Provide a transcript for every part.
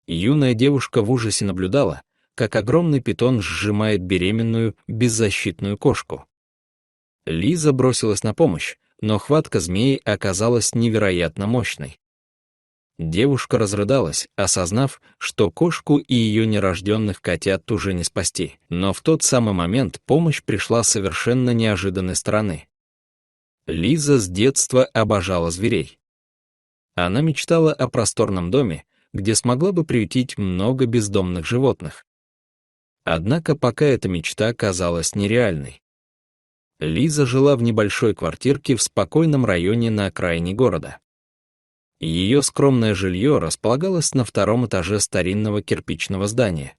Юная девушка в ужасе наблюдала, как огромный питон сжимает беременную, беззащитную кошку. Лиза бросилась на помощь, но хватка змеи оказалась невероятно мощной. Девушка разрыдалась, осознав, что кошку и ее нерожденных котят уже не спасти. Но в тот самый момент помощь пришла с совершенно неожиданной стороны. Лиза с детства обожала зверей. Она мечтала о просторном доме, где смогла бы приютить много бездомных животных. Однако пока эта мечта казалась нереальной. Лиза жила в небольшой квартирке в спокойном районе на окраине города. Ее скромное жилье располагалось на втором этаже старинного кирпичного здания.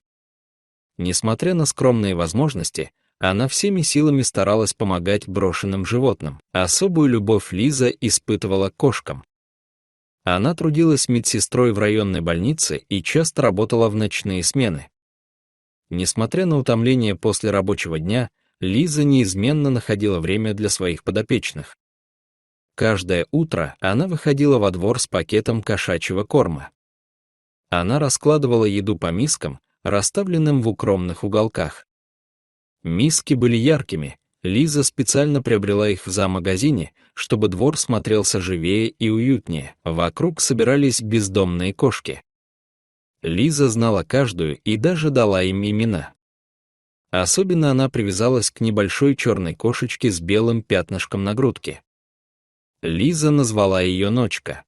Несмотря на скромные возможности, она всеми силами старалась помогать брошенным животным. Особую любовь Лиза испытывала к кошкам. Она трудилась медсестрой в районной больнице и часто работала в ночные смены. Несмотря на утомление после рабочего дня, Лиза неизменно находила время для своих подопечных. Каждое утро она выходила во двор с пакетом кошачьего корма. Она раскладывала еду по мискам, расставленным в укромных уголках. Миски были яркими, Лиза специально приобрела их в зоомагазине, чтобы двор смотрелся живее и уютнее. Вокруг собирались бездомные кошки. Лиза знала каждую и даже дала им имена. Особенно она привязалась к небольшой черной кошечке с белым пятнышком на грудке. Лиза назвала ее Ночка.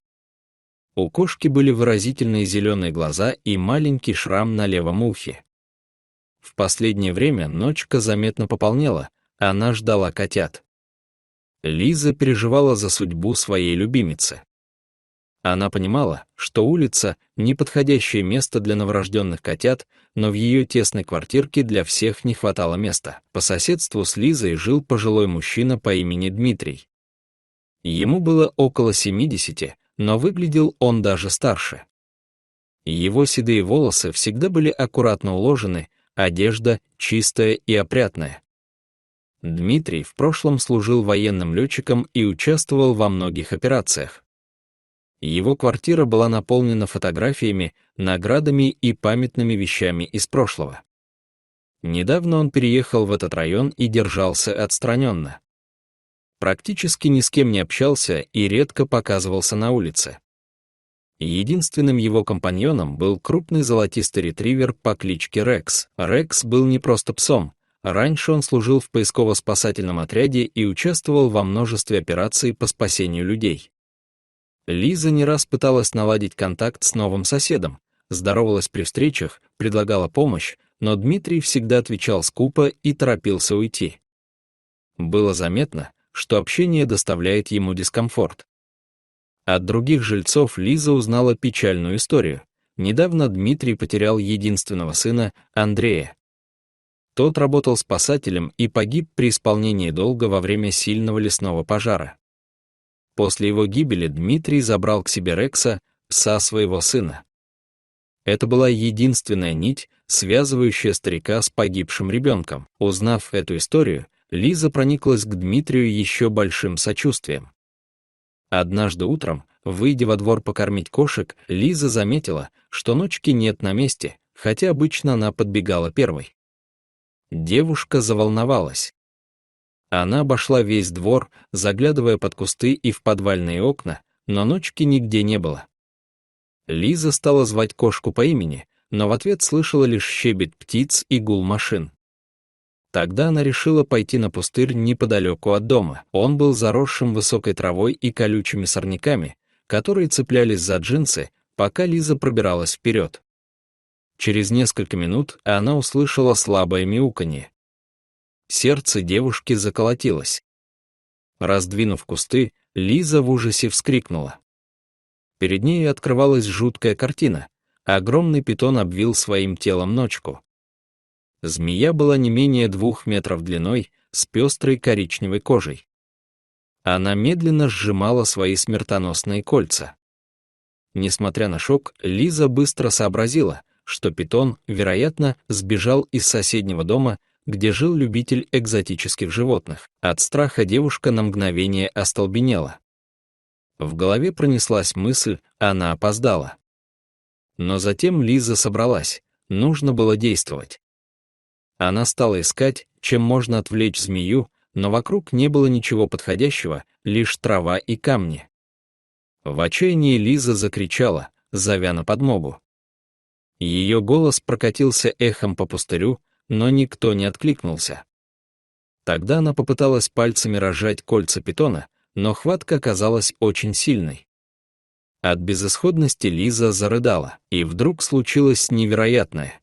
У кошки были выразительные зеленые глаза и маленький шрам на левом ухе. В последнее время Ночка заметно пополнела, она ждала котят. Лиза переживала за судьбу своей любимицы. Она понимала, что улица — неподходящее место для новорожденных котят, но в ее тесной квартирке для всех не хватало места. По соседству с Лизой жил пожилой мужчина по имени Дмитрий. Ему было около 70, но выглядел он даже старше. Его седые волосы всегда были аккуратно уложены, одежда чистая и опрятная. Дмитрий в прошлом служил военным летчиком и участвовал во многих операциях. Его квартира была наполнена фотографиями, наградами и памятными вещами из прошлого. Недавно он переехал в этот район и держался отстраненно. Практически ни с кем не общался и редко показывался на улице. Единственным его компаньоном был крупный золотистый ретривер по кличке Рекс. Рекс был не просто псом. Раньше он служил в поисково-спасательном отряде и участвовал во множестве операций по спасению людей. Лиза не раз пыталась наладить контакт с новым соседом, здоровалась при встречах, предлагала помощь, но Дмитрий всегда отвечал скупо и торопился уйти. Было заметно, что общение доставляет ему дискомфорт. От других жильцов Лиза узнала печальную историю. Недавно Дмитрий потерял единственного сына, Андрея. Тот работал спасателем и погиб при исполнении долга во время сильного лесного пожара. После его гибели Дмитрий забрал к себе Рекса, пса своего сына. Это была единственная нить, связывающая старика с погибшим ребенком. Узнав эту историю, Лиза прониклась к Дмитрию еще большим сочувствием. Однажды утром, выйдя во двор покормить кошек, Лиза заметила, что Ночки нет на месте, хотя обычно она подбегала первой. Девушка заволновалась. Она обошла весь двор, заглядывая под кусты и в подвальные окна, но Ночки нигде не было. Лиза стала звать кошку по имени, но в ответ слышала лишь щебет птиц и гул машин. Тогда она решила пойти на пустырь неподалеку от дома. Он был заросшим высокой травой и колючими сорняками, которые цеплялись за джинсы, пока Лиза пробиралась вперед. Через несколько минут она услышала слабое мяуканье. Сердце девушки заколотилось. Раздвинув кусты, Лиза в ужасе вскрикнула. Перед ней открывалась жуткая картина. Огромный питон обвил своим телом Ночку. Змея была не менее 2 метров длиной, с пестрой коричневой кожей. Она медленно сжимала свои смертоносные кольца. Несмотря на шок, Лиза быстро сообразила, что питон, вероятно, сбежал из соседнего дома, где жил любитель экзотических животных. От страха девушка на мгновение остолбенела. В голове пронеслась мысль, она опоздала. Но затем Лиза собралась, нужно было действовать. Она стала искать, чем можно отвлечь змею, но вокруг не было ничего подходящего, лишь трава и камни. В отчаянии Лиза закричала, зовя на подмогу. Ее голос прокатился эхом по пустырю, но никто не откликнулся. Тогда она попыталась пальцами разжать кольца питона, но хватка оказалась очень сильной. От безысходности Лиза зарыдала, и вдруг случилось невероятное.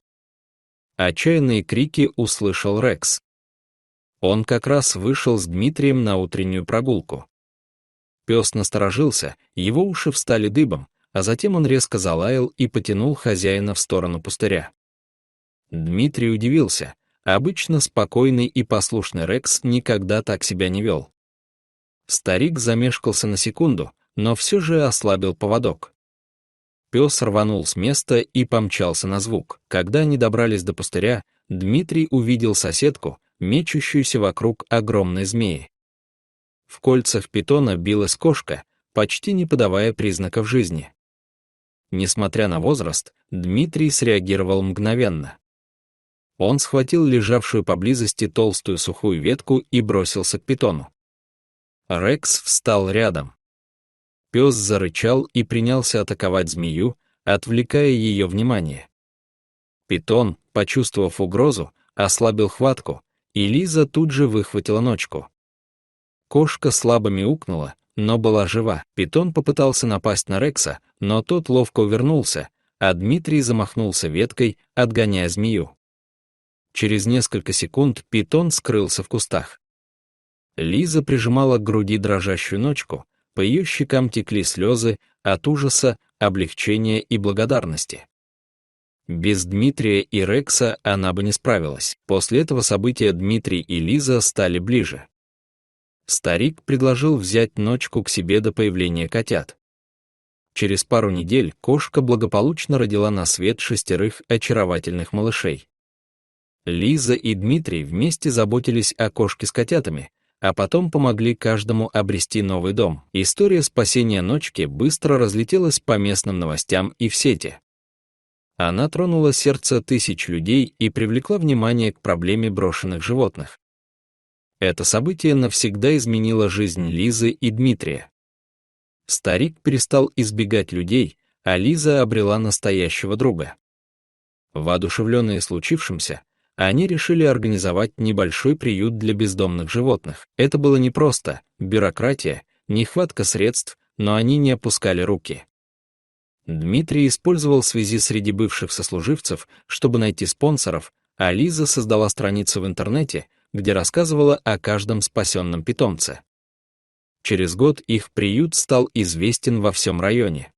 Отчаянные крики услышал Рекс. Он как раз вышел с Дмитрием на утреннюю прогулку. Пес насторожился, его уши встали дыбом, а затем он резко залаял и потянул хозяина в сторону пустыря. Дмитрий удивился, обычно спокойный и послушный Рекс никогда так себя не вел. Старик замешкался на секунду, но все же ослабил поводок. Пес рванул с места и помчался на звук. Когда они добрались до пустыря, Дмитрий увидел соседку, мечущуюся вокруг огромной змеи. В кольцах питона билась кошка, почти не подавая признаков жизни. Несмотря на возраст, Дмитрий среагировал мгновенно. Он схватил лежавшую поблизости толстую сухую ветку и бросился к питону. Рекс встал рядом. Пес зарычал и принялся атаковать змею, отвлекая ее внимание. Питон, почувствовав угрозу, ослабил хватку, и Лиза тут же выхватила ночку. Кошка слабо мяукнула, но была жива. Питон попытался напасть на Рекса, но тот ловко увернулся, а Дмитрий замахнулся веткой, отгоняя змею. Через несколько секунд питон скрылся в кустах. Лиза прижимала к груди дрожащую ночку, по ее щекам текли слезы от ужаса, облегчения и благодарности. Без Дмитрия и Рекса она бы не справилась. После этого события Дмитрий и Лиза стали ближе. Старик предложил взять ночку к себе до появления котят. Через пару недель кошка благополучно родила на свет 6 очаровательных малышей. Лиза и Дмитрий вместе заботились о кошке с котятами, а потом помогли каждому обрести новый дом. История спасения ночки быстро разлетелась по местным новостям и в сети. Она тронула сердце тысяч людей и привлекла внимание к проблеме брошенных животных. Это событие навсегда изменило жизнь Лизы и Дмитрия. Старик перестал избегать людей, а Лиза обрела настоящего друга. Воодушевленные случившимся, они решили организовать небольшой приют для бездомных животных. Это было непросто, бюрократия, нехватка средств, но они не опускали руки. Дмитрий использовал связи среди бывших сослуживцев, чтобы найти спонсоров, а Лиза создала страницу в интернете, где рассказывала о каждом спасенном питомце. Через год их приют стал известен во всем районе.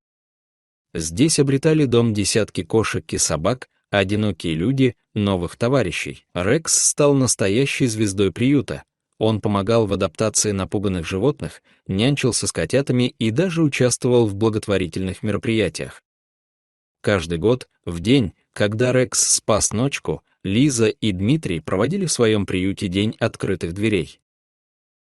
Здесь обретали дом десятки кошек и собак, одинокие люди, новых товарищей. Рекс стал настоящей звездой приюта. Он помогал в адаптации напуганных животных, нянчился с котятами и даже участвовал в благотворительных мероприятиях. Каждый год, в день, когда Рекс спас ночку, Лиза и Дмитрий проводили в своем приюте день открытых дверей.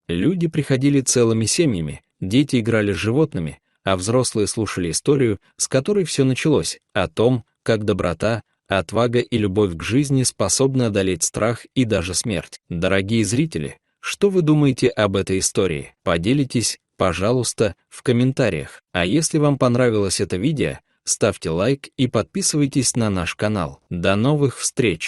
Люди приходили целыми семьями, дети играли с животными, а взрослые слушали историю, с которой все началось, о том, как доброта, отвага и любовь к жизни способны одолеть страх и даже смерть. Дорогие зрители, что вы думаете об этой истории? Поделитесь, пожалуйста, в комментариях. А если вам понравилось это видео, ставьте лайк и подписывайтесь на наш канал. До новых встреч!